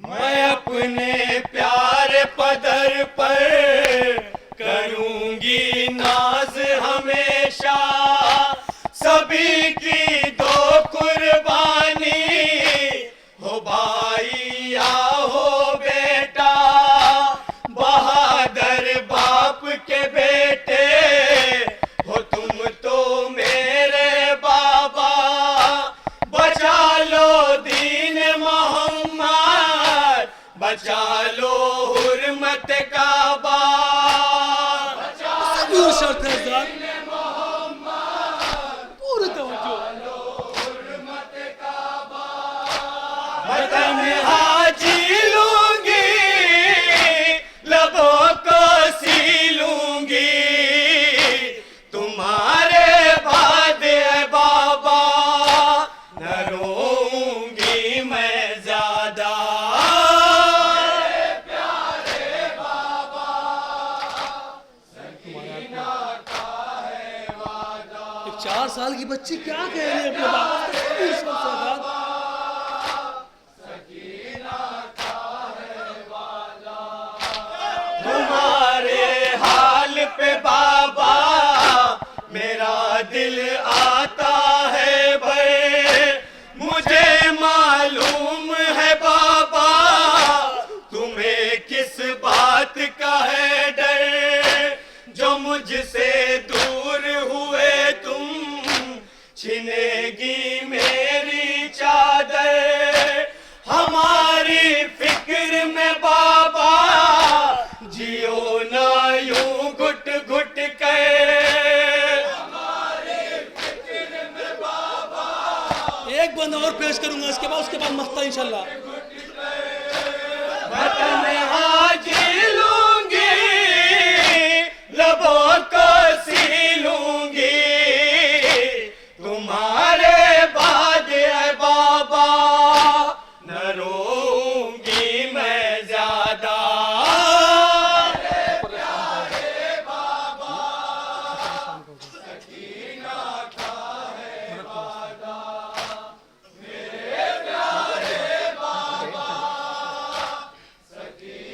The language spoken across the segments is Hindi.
मैं अपने प्यार पदर पर करूंगी नाज हमेशा, सभी की दो कुर्बानी, हो भाई या हो बेटा, बहादुर बाप के बेटे हो तुम तो मेरे बाबा, बचा लो दीन मोहम्मद, बचा लो हुर्मत काबा, पूरी शर्त है साहब, पूरी तवज्जो। वतन हाजी लूंगी, लबों को सी लूंगी, तुम्हारे बाद है बाबा, न रोऊंगी मैं ज्यादा। एक 4 साल की बच्ची क्या कह रही है अपने बाप से? पूरी शर्त है साहब। तुम्हारे हाल पे बाबा मेरा दिल आता है भय, मुझे मालूम है बाबा तुम्हें किस बात का है डर, जो मुझसे दूर हुए तुम छिनेगी मेरी चादर, हमारी फिक्र में बाबा जियो ना यूं घुट घुट कर, एक बंद और पेश करूंगा, उसके बाद मख्ता इंशाल्लाह। वतन हाजी लूंगी, लबों को सी लूंगी, तुम्हारे बाद है बाबा, न रोऊंगी मैं ज्यादा।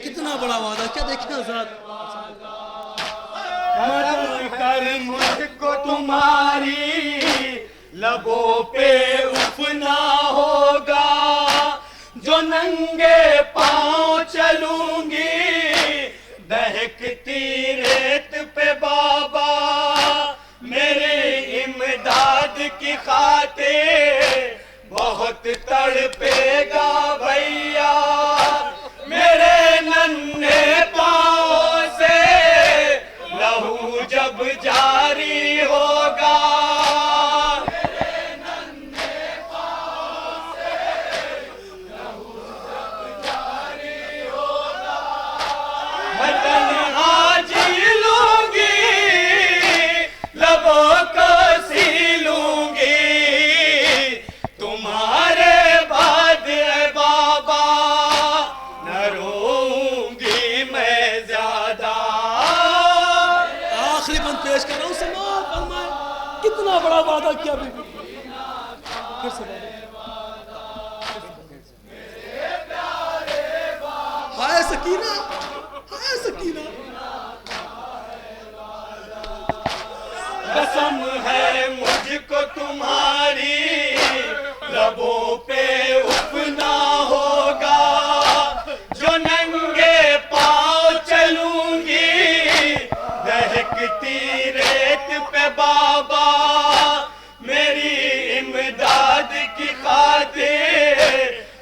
कितना बड़ा वादा, क्या देखें आजाद। मरम कर मुझको तुम्हारी लबों पे उफ ना होगा, जो नंगे पांव चलूंगी दहकती रेत पे बाबा, मेरे इमदाद की खातिर बहुत तड़पेगा भैया, मेरे नन्हे पाँव से लहू जब जारी होगा, वतन हाजी लूंगी, लबों को सी लूंगी, तुम्हारे बाद है बाबा, न रोऊंगी मैं ज्यादा। आखिरी बंद पेश कर रहा हूँ, समाअत फरमाए। कितना बड़ा वादा किया बीबी। फिर से हाय सकीना, हाय सकीना। कसम है मुझको तुम्हारी लबों पे उफ ना होगा, जो नंगे पाँव चलूंगी दहकती रेत पे बाबा, मेरी इमदाद की खातिर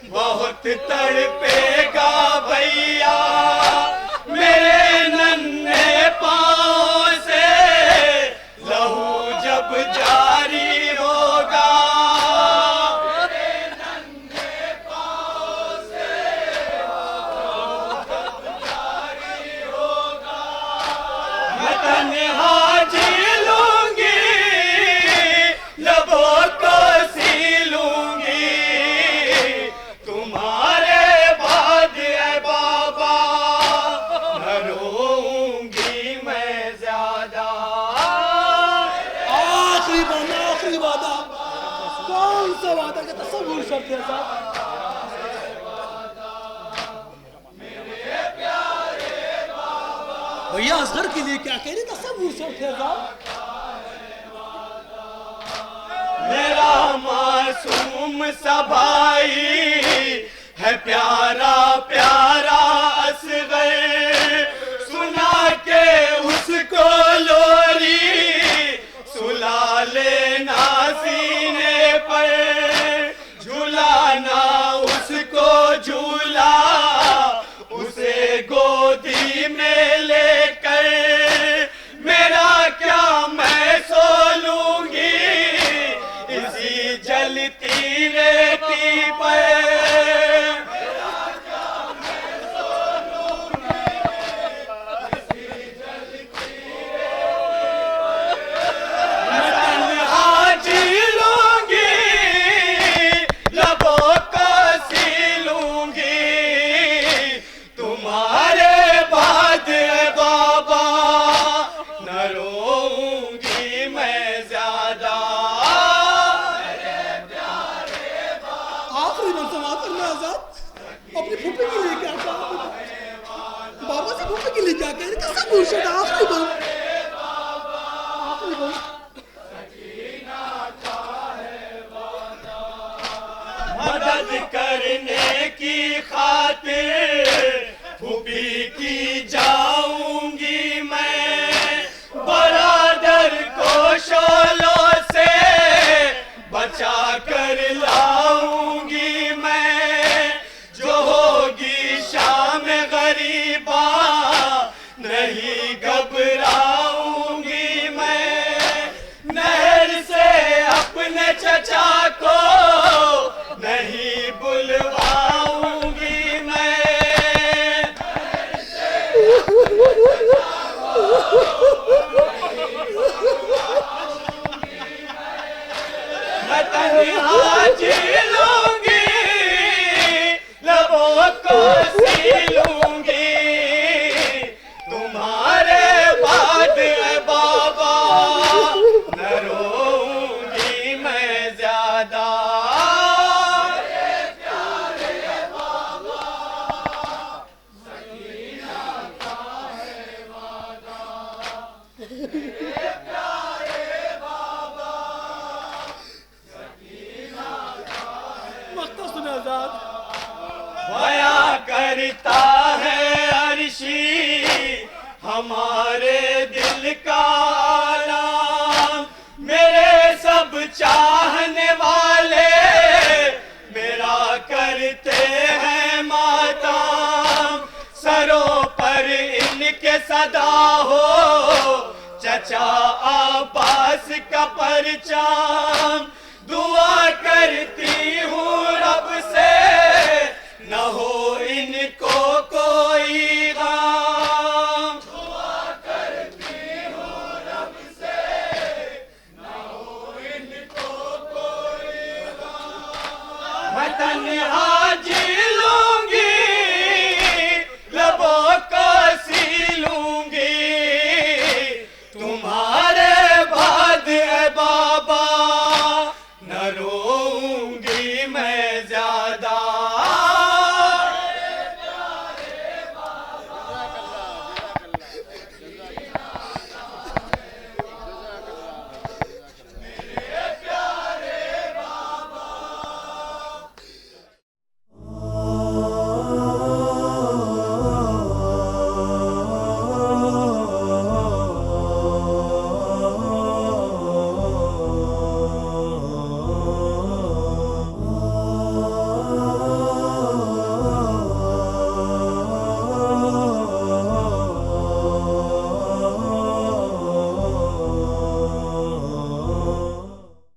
बहुत तड़पेगा भैया, मेरे नन्हे पाँव से लहू जब जारी होगा, वतन हाजी लूंगी, लबों को सी लूंगी, तुम्हारे बाद है बाबा, न रोऊंगी मैं ज्यादा। आखिरी वादा, कौन सा वादा का तसव्वुर शर्त है साहब। भैया असगर के लिए क्या कह रहे था सब मुर्शद थे साहब। मेरा मासूम सा भाई है प्यारा प्यारा असगर, सुना के उसको लोरी सुला लेना सीने पर, झुलाना उसको झूला उसे गोदी में लेकर, मेरा क्या मैं सो लूंगी इसी जलती रेती पर। अपनी फूफी के लिए क्या कहा, बाबा से फूफी के लिए क्या कह रहे थे सब मुर्शद। आखिरी बात मदद करने की खातिर फूफी की जाऊंगी मैं, बरादर को शोलों से बचा कर लाऊंगी मैं, जो होगी शाम गरीबा नहीं घबराऊंगी मैं, नहर से अपने चचा को नहीं बुलवाऊंगी मैं। मैं तन्हा जी लूंगी लबों को सी लूंगी, तुम्हारे बाद बाबा न रोऊंगी मैं ज्यादा। बया करता है अर्शी हमारे दिल का आलम, मेरे सब चाहने वाले मेरा करते हैं मातम, सरों पर इनके सदा हो चचा आबास का परचम,